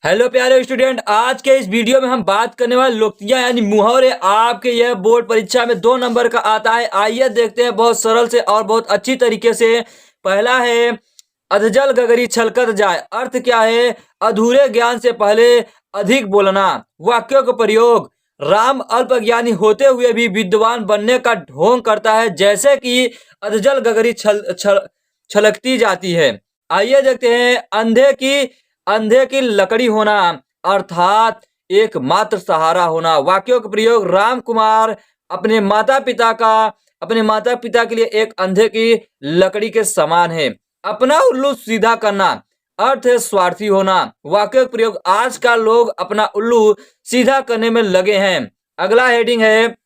Hello प्यारे student, आज के इस वीडियो में हम बात करने वाले लोकतियां यानी मुहावरे आपके यह बोर्ड परीक्षा में 2 नंबर का आता है। आइए देखते हैं बहुत सरल से और बहुत अच्छी तरीके से। पहला है अधजल गगरी छलकत जाए। अर्थ क्या है? अधूरे ज्ञान से पहले अधिक बोलना। वाक्यों का प्रयोग, राम अल्पज्ञानी होते हुए भी विद्वान बनने का ढोंग करता है, जैसे कि अधजल गगरी छलकती जाती है। आइए देखते हैं अंधे की लकड़ी होना, अर्थात एकमात्र सहारा होना। वाक्यों का प्रयोग, राम कुमार अपने माता पिता के लिए एक अंधे की लकड़ी के समान है। अपना उल्लू सीधा करना, अर्थ है स्वार्थी होना। वाक्यों का प्रयोग, आज का लोग अपना उल्लू सीधा करने में लगे हैं। अगला हेडिंग है,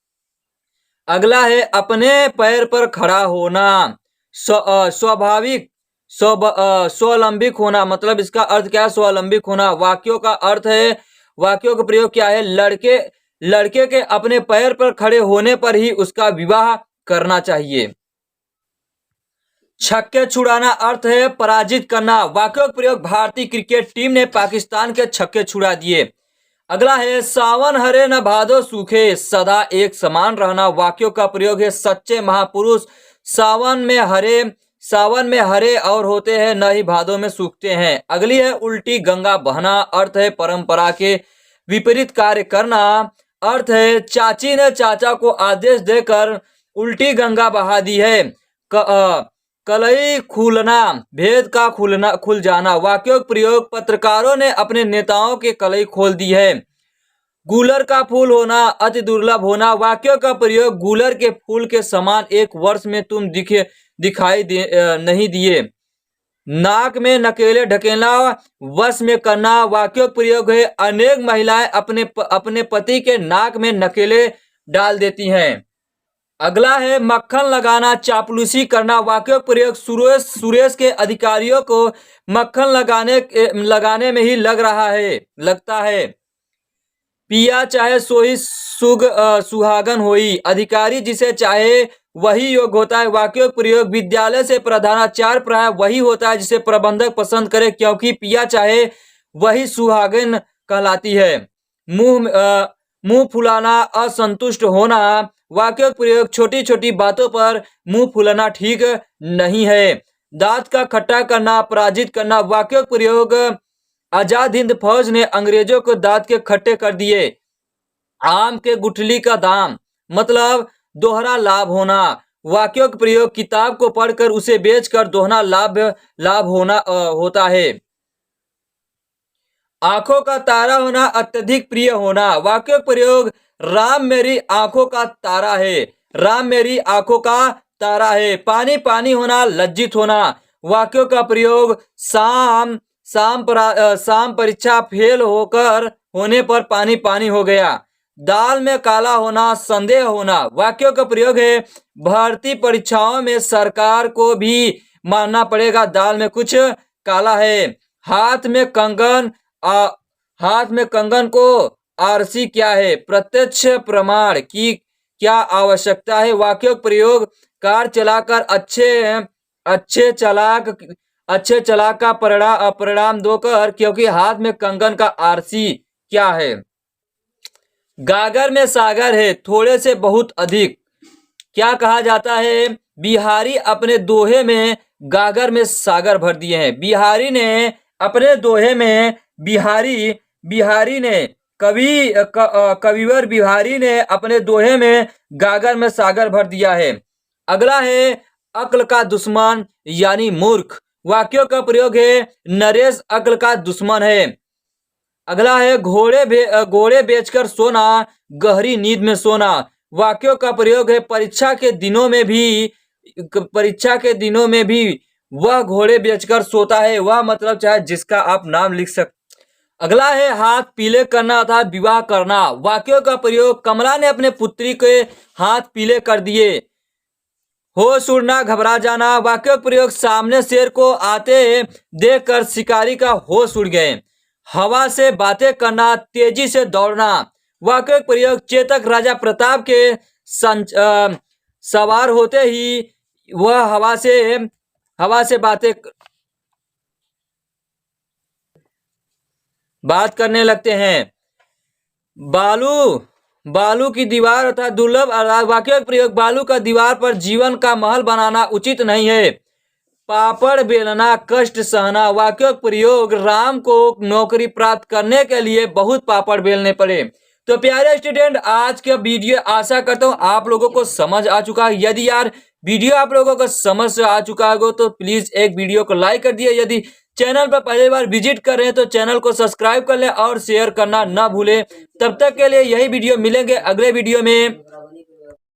अगला है अपने पैर पर खड़ा होना। स्वाभाविक स्वावलंबिक होना, मतलब इसका अर्थ क्या है? स्वावलंबिक होना। वाक्यों का अर्थ है, वाक्यों का प्रयोग क्या है? लड़के के अपने पैर पर खड़े होने पर ही उसका विवाह करना चाहिए। छक्के छुड़ाना, अर्थ है पराजित करना। वाक्यों का प्रयोग, भारतीय क्रिकेट टीम ने पाकिस्तान के छक्के छुड़ा दिए। अगला है सावन हरे न भादो सूखे, सदा एक समान रहना। वाक्यों का प्रयोग है, सच्चे महापुरुष सावन में हरे और होते हैं, न ही भादों में सूखते हैं। अगली है उल्टी गंगा बहना, अर्थ है परंपरा के विपरीत कार्य करना। अर्थ है चाची ने चाचा को आदेश देकर उल्टी गंगा बहा दी है। कलई खुलना, भेद का खुल जाना। वाक्यों का प्रयोग, पत्रकारों ने अपने नेताओं के कलई खोल दी है। गूलर का फूल होना, अति दुर्लभ होना। वाक्यों का प्रयोग, गूलर के फूल के समान एक वर्ष में तुम नहीं दिए। नाक में नकेले ढकेलना, वश में करना। वाक्यों का प्रयोग है, अनेक महिलाएं अपने पति के नाक में नकेले डाल देती हैं। अगला है मक्खन लगाना, चापलूसी करना। वाक्यों का प्रयोग, सुरेश के अधिकारियों को मक्खन लगाने में ही लगता है। पिया चाहे सोई सुहागन होई, अधिकारी जिसे चाहे वही योग्य होता है। वाक्यों का प्रयोग, विद्यालय से प्रधानाचार्य प्राय वही होता है जिसे प्रबंधक पसंद करे, क्योंकि पिया चाहे वही सुहागन कहलाती है। मुंह फुलाना, असंतुष्ट होना। वाक्यों का प्रयोग, छोटी छोटी बातों पर मुंह फुलाना ठीक नहीं है। दांत का खट्टा करना, पराजित करना। वाक्यों का प्रयोग, आजाद हिंद फौज ने अंग्रेजों को दांत के खट्टे कर दिए। आम के गुठली का दाम, मतलब दोहरा लाभ होना। वाक्यों का प्रयोग, किताब को पढ़कर उसे बेचकर दोहरा लाभ होता है। आंखों का तारा होना, अत्यधिक प्रिय होना। वाक्यों का प्रयोग, राम मेरी आंखों का तारा है। राम मेरी आंखों का तारा है। पानी पानी होना, लज्जित होना। वाक्यों का प्रयोग, शाम परीक्षा फेल होने पर पानी पानी हो गया। दाल में काला होना, संदेह होना। वाक्यों का प्रयोग है, भर्ती परीक्षाओं में सरकार को भी मानना पड़ेगा, दाल में कुछ काला है। हाथ में कंगन को आरसी क्या है? प्रत्यक्ष प्रमाण की क्या आवश्यकता है? वाक्यों का प्रयोग, कार चलाकर अच्छे चलाक का परिणाम दोकर, क्योंकि हाथ में कंगन का आरसी क्या है? गागर में सागर है, थोड़े से बहुत अधिक। क्या कहा जाता है? बिहारी अपने दोहे में गागर में सागर भर दिए हैं। बिहारी ने अपने दोहे में कविवर बिहारी ने अपने दोहे में गागर में सागर भर दिया है। अगला है अक्ल का दुश्मन यानी मूर्ख। वाक्यों का प्रयोग है, नरेश अक्ल का दुश्मन है। अगला है घोड़े बेचकर सोना, गहरी नींद में सोना। वाक्यों का प्रयोग है, परीक्षा के दिनों में भी वह घोड़े बेचकर सोता है। वह मतलब चाहे जिसका आप नाम लिख सकते। अगला है हाथ पीले करना अर्थात विवाह करना। वाक्यों का प्रयोग, कमला ने अपने पुत्री के हाथ पीले कर दिए। होश उड़ना, घबरा जाना। वाक्यों का प्रयोग, सामने शेर को आते देखकर शिकारी का होश उड़ गए। हवा से बातें करना, तेजी से दौड़ना। वाक्यों का प्रयोग, चेतक राजा प्रताप के सवार होते ही वह हवा से बातें। बात करने लगते हैं। बालू की दीवार अर्थात दुर्लभ वाक्यों का प्रयोग। बालू का दीवार पर जीवन का महल बनाना उचित नहीं है। पापड़ बेलना, कष्ट सहना। वाक्यों का प्रयोग। राम को नौकरी प्राप्त करने के लिए बहुत पापड़ बेलने पड़े। तो प्यारे स्टूडेंट, आज का वीडियो आशा करता हूँ आप लोगों को समझ आ चुका है। यदि यार वीडियो आप लोगों को समझ से आ चुका हो तो प्लीज एक वीडियो को लाइक कर दिए। यदि चैनल पर पहली बार विजिट कर रहे हैं तो चैनल को सब्सक्राइब कर लें और शेयर करना ना भूलें। तब तक के लिए यही वीडियो, मिलेंगे अगले वीडियो में।